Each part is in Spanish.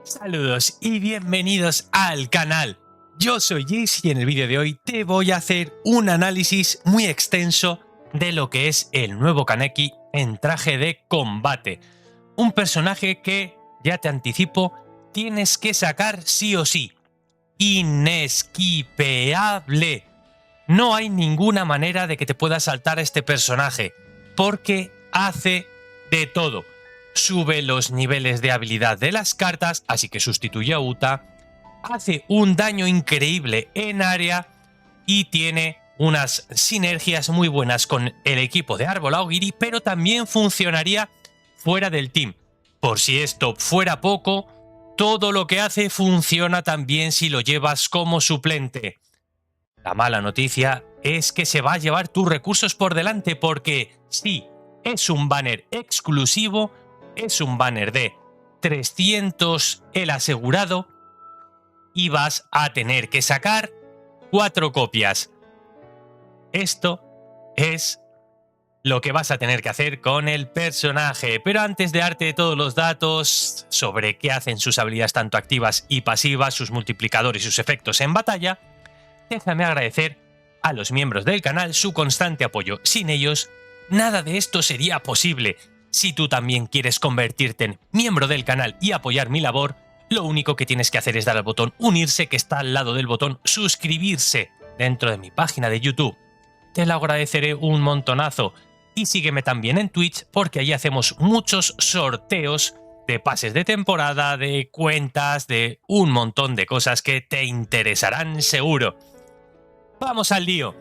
Saludos y bienvenidos al canal. Yo soy Jace y en el vídeo de hoy te voy a hacer un análisis muy extenso de lo que es el nuevo Kaneki en traje de combate. Un personaje que, ya te anticipo, tienes que sacar sí o sí. Inesquipeable. No hay ninguna manera de que te puedas saltar a este personaje, porque hace de todo. Sube los niveles de habilidad de las cartas, así que sustituye a Uta, hace un daño increíble en área y tiene unas sinergias muy buenas con el equipo de Árbol Aogiri, pero también funcionaría fuera del team. Por si esto fuera poco, todo lo que hace funciona también si lo llevas como suplente. La mala noticia es que se va a llevar tus recursos por delante porque sí, es un banner exclusivo, es un banner de 300 el asegurado y vas a tener que sacar 4 copias. Esto es lo que vas a tener que hacer con el personaje. Pero antes de darte todos los datos sobre qué hacen sus habilidades tanto activas y pasivas, sus multiplicadores y sus efectos en batalla, déjame agradecer a los miembros del canal su constante apoyo. Sin ellos, nada de esto sería posible. Si tú también quieres convertirte en miembro del canal y apoyar mi labor, lo único que tienes que hacer es dar al botón unirse que está al lado del botón suscribirse dentro de mi página de YouTube. Te lo agradeceré un montonazo. Y sígueme también en Twitch porque allí hacemos muchos sorteos de pases de temporada, de cuentas, de un montón de cosas que te interesarán seguro. Vamos al lío.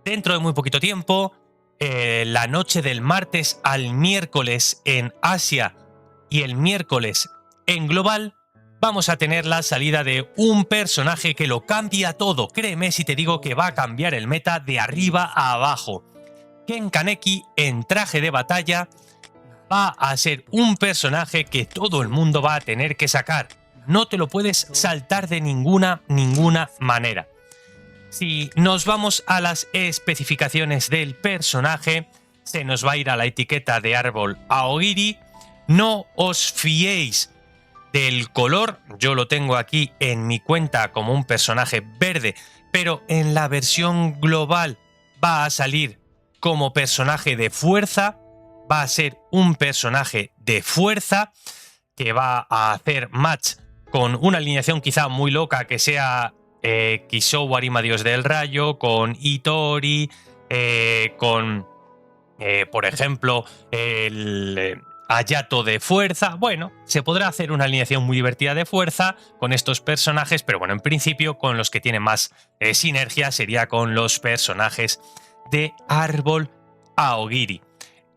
Dentro de muy poquito tiempo, la noche del martes al miércoles en Asia y el miércoles en Global, vamos a tener la salida de un personaje que lo cambia todo. Créeme si te digo que va a cambiar el meta de arriba a abajo. Ken Kaneki en traje de batalla va a ser un personaje que todo el mundo va a tener que sacar. No te lo puedes saltar de ninguna manera. Si nos vamos a las especificaciones del personaje, se nos va a ir a la etiqueta de Árbol Aogiri. No os fiéis del color, yo lo tengo aquí en mi cuenta como un personaje verde, pero en la versión global va a salir como personaje de fuerza, va a ser un personaje de fuerza que va a hacer match con una alineación quizá muy loca que sea Kisou Arima Dios del Rayo, con Itori, con por ejemplo el Hayato de fuerza. Bueno, se podrá hacer una alineación muy divertida de fuerza con estos personajes, pero bueno, en principio con los que tienen más sinergia sería con los personajes de Árbol Aogiri.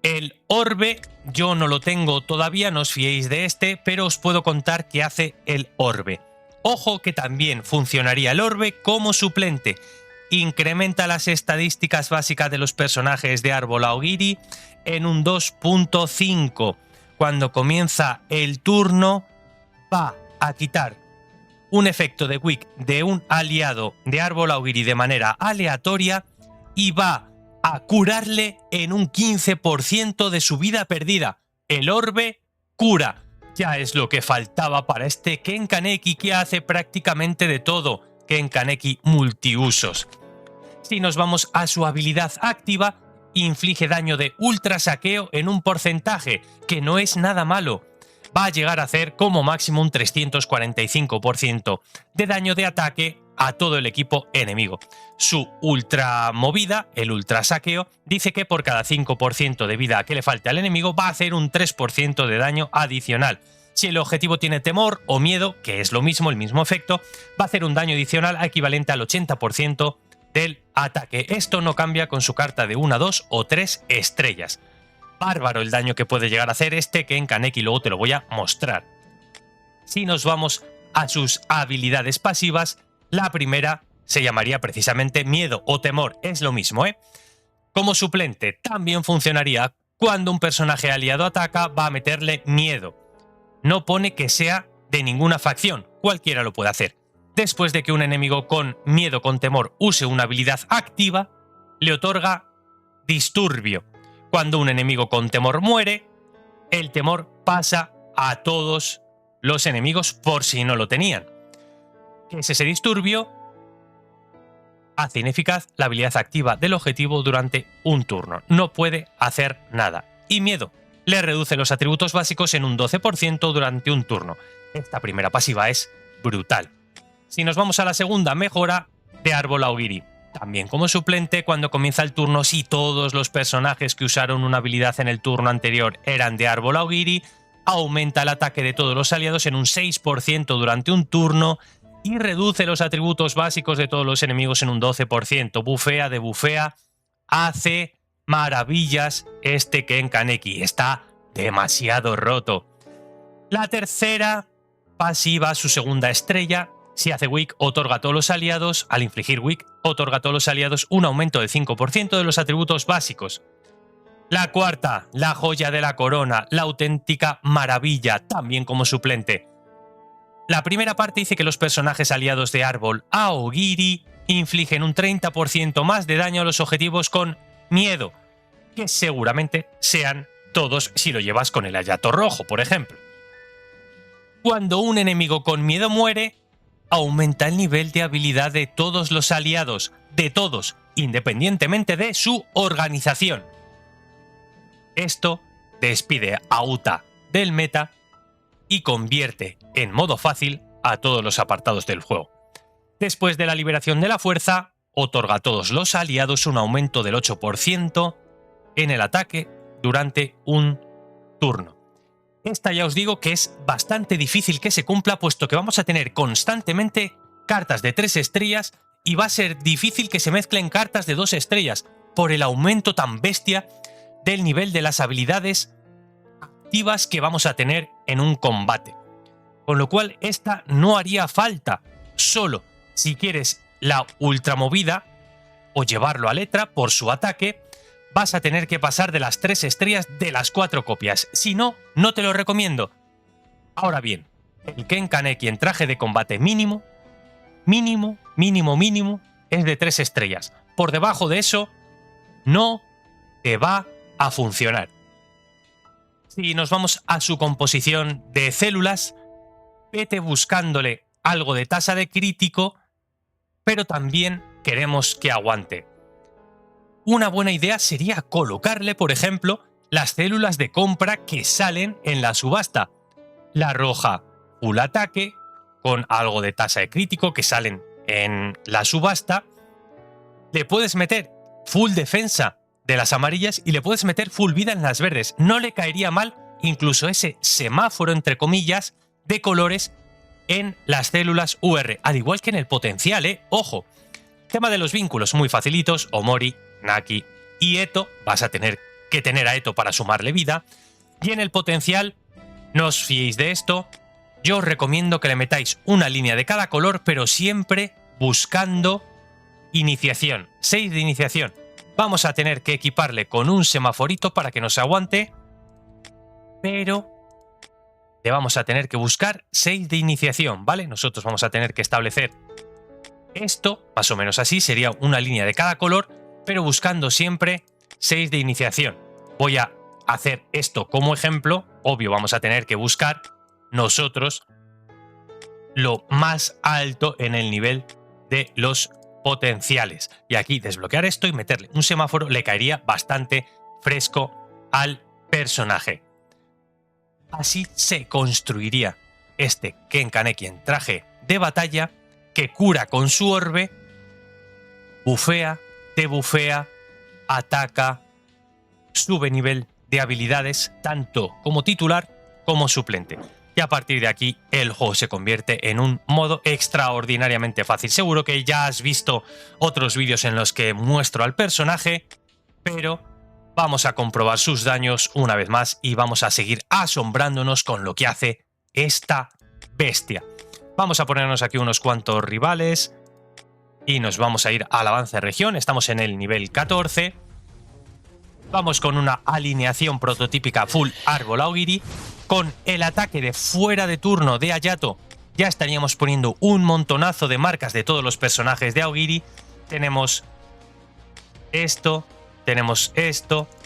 El orbe yo no lo tengo todavía, no os fiéis de este, pero os puedo contar qué hace el orbe. Ojo que también funcionaría el orbe como suplente. Incrementa las estadísticas básicas de los personajes de Árbol Aogiri en un 2.5. Cuando comienza el turno va a quitar un efecto de Quick de un aliado de Árbol Aogiri de manera aleatoria y va a curarle en un 15% de su vida perdida. El orbe cura. Ya es lo que faltaba para este Ken Kaneki que hace prácticamente de todo. Ken Kaneki multiusos. Si nos vamos a su habilidad activa, inflige daño de ultra saqueo en un porcentaje, que no es nada malo. Va a llegar a hacer como máximo un 345% de daño de ataque a todo el equipo enemigo. Su ultra movida, el ultra saqueo, dice que por cada 5% de vida que le falte al enemigo va a hacer un 3% de daño adicional. Si el objetivo tiene temor o miedo, que es lo mismo, el mismo efecto, va a hacer un daño adicional equivalente al 80% del ataque. Esto no cambia con su carta de 1, 2 o 3 estrellas. Bárbaro el daño que puede llegar a hacer este Ken Kaneki, luego te lo voy a mostrar. Si nos vamos a sus habilidades pasivas, la primera se llamaría precisamente miedo o temor, es lo mismo, ¿eh? Como suplente también funcionaría cuando un personaje aliado ataca, va a meterle miedo. No pone que sea de ninguna facción, cualquiera lo puede hacer. Después de que un enemigo con miedo, con temor, use una habilidad activa, le otorga disturbio. Cuando un enemigo con temor muere, el temor pasa a todos los enemigos por si no lo tenían. ¿Qué es ese disturbio? Hace ineficaz la habilidad activa del objetivo durante un turno. No puede hacer nada. Y miedo. Le reduce los atributos básicos en un 12% durante un turno. Esta primera pasiva es brutal. Si nos vamos a la segunda, mejora de Árbol Augiri. También como suplente, cuando comienza el turno, si todos los personajes que usaron una habilidad en el turno anterior eran de Árbol Augiri, aumenta el ataque de todos los aliados en un 6% durante un turno y reduce los atributos básicos de todos los enemigos en un 12%. Bufea de bufea, hace maravillas este Ken Kaneki. Está demasiado roto. La tercera pasiva, su segunda estrella, si hace Weak, otorga a todos los aliados, al infligir Weak, otorga a todos los aliados un aumento del 5% de los atributos básicos. La cuarta, la joya de la corona, la auténtica maravilla, también como suplente. La primera parte dice que los personajes aliados de Árbol Aogiri infligen un 30% más de daño a los objetivos con miedo, que seguramente sean todos si lo llevas con el Hayato rojo, por ejemplo. Cuando un enemigo con miedo muere, aumenta el nivel de habilidad de todos los aliados, de todos, independientemente de su organización. Esto despide a Uta del meta y convierte en modo fácil a todos los apartados del juego. Después de la liberación de la fuerza, otorga a todos los aliados un aumento del 8% en el ataque durante un turno. Esta ya os digo que es bastante difícil que se cumpla, puesto que vamos a tener constantemente cartas de 3 estrellas y va a ser difícil que se mezclen cartas de 2 estrellas por el aumento tan bestia del nivel de las habilidades activas que vamos a tener en un combate. Con lo cual esta no haría falta, solo si quieres la ultramovida o llevarlo a letra por su ataque, vas a tener que pasar de las 3 estrellas de las 4 copias. Si no, no te lo recomiendo. Ahora bien, el Ken Kaneki en traje de combate mínimo, es de 3 estrellas. Por debajo de eso, no te va a funcionar. Si nos vamos a su composición de células, vete buscándole algo de tasa de crítico, pero también queremos que aguante. Una buena idea sería colocarle, por ejemplo, las células de compra que salen en la subasta. La roja, full ataque, con algo de tasa de crítico que salen en la subasta. Le puedes meter full defensa de las amarillas y le puedes meter full vida en las verdes. No le caería mal incluso ese semáforo, entre comillas, de colores en las células UR, al igual que en el potencial, Ojo. Tema de los vínculos, muy facilitos. Omori, Naki y Eto. Vas a tener que tener a Eto para sumarle vida. Y en el potencial, no os fiéis de esto. Yo os recomiendo que le metáis una línea de cada color, pero siempre buscando iniciación. 6 de iniciación. Vamos a tener que equiparle con un semaforito para que nos aguante, pero le vamos a tener que buscar 6 de iniciación, ¿vale? Nosotros vamos a tener que establecer esto, más o menos así, sería una línea de cada color, pero buscando siempre 6 de iniciación. Voy a hacer esto como ejemplo. Obvio, vamos a tener que buscar nosotros lo más alto en el nivel de los potenciales. Y aquí desbloquear esto y meterle un semáforo le caería bastante fresco al personaje. Así se construiría este Ken Kaneki en traje de batalla, que cura con su orbe, bufea, te bufea, ataca, sube nivel de habilidades tanto como titular como suplente. Y a partir de aquí el juego se convierte en un modo extraordinariamente fácil. Seguro que ya has visto otros vídeos en los que muestro al personaje, pero vamos a comprobar sus daños una vez más y vamos a seguir asombrándonos con lo que hace esta bestia. Vamos a ponernos aquí unos cuantos rivales y nos vamos a ir al avance de región. Estamos en el nivel 14. Vamos con una alineación prototípica full Árbol Aogiri. Con el ataque de fuera de turno de Hayato ya estaríamos poniendo un montonazo de marcas de todos los personajes de Aogiri. Tenemos esto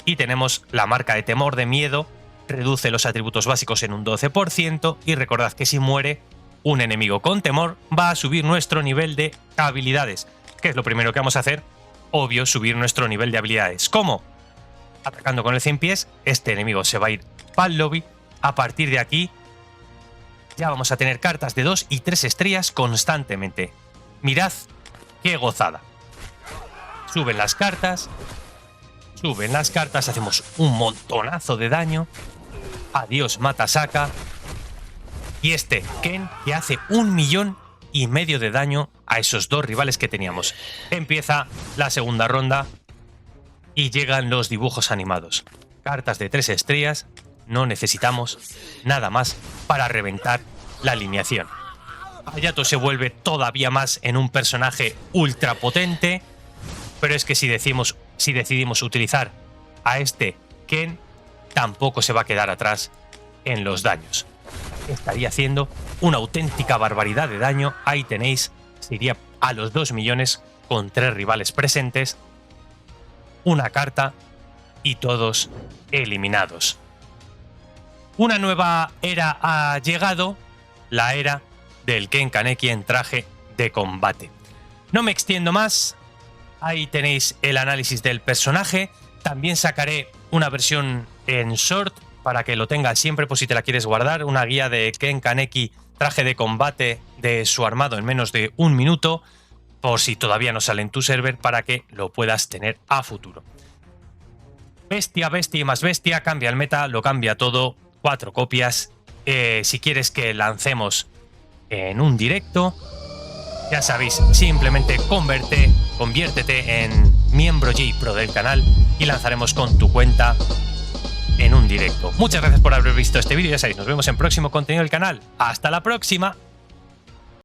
y tenemos la marca de temor, de miedo, reduce los atributos básicos en un 12% y recordad que si muere un enemigo con temor va a subir nuestro nivel de habilidades. ¿Qué es lo primero que vamos a hacer? Obvio, subir nuestro nivel de habilidades. ¿Cómo? Atacando con el 100 pies, este enemigo se va a ir para el lobby. A partir de aquí ya vamos a tener cartas de 2 y 3 estrellas constantemente. Mirad qué gozada. Suben las cartas, hacemos un montonazo de daño. Adiós Matasaka. Y este Ken que hace 1,5 millones de daño a esos dos rivales que teníamos. Empieza la segunda ronda y llegan los dibujos animados. Cartas de 3 estrellas, no necesitamos nada más para reventar la alineación. Hayato se vuelve todavía más en un personaje ultra potente, pero es que si decidimos utilizar a este Ken, tampoco se va a quedar atrás en los daños. Estaría haciendo una auténtica barbaridad de daño. Ahí tenéis, se iría a los 2 millones con 3 rivales presentes, una carta y todos eliminados. Una nueva era ha llegado, la era del Ken Kaneki en traje de combate. No me extiendo más, ahí tenéis el análisis del personaje. También sacaré una versión en short para que lo tengas siempre por si te la quieres guardar, una guía de Ken Kaneki traje de combate de su armado en menos de 1 minuto, por si todavía no sale en tu server, para que lo puedas tener a futuro. Bestia, bestia y más bestia, cambia el meta, lo cambia todo, 4 copias. Si quieres que lancemos en un directo, ya sabéis, simplemente conviértete en miembro J-Pro del canal y lanzaremos con tu cuenta en un directo. Muchas gracias por haber visto este vídeo, ya sabéis, nos vemos en próximo contenido del canal. ¡Hasta la próxima!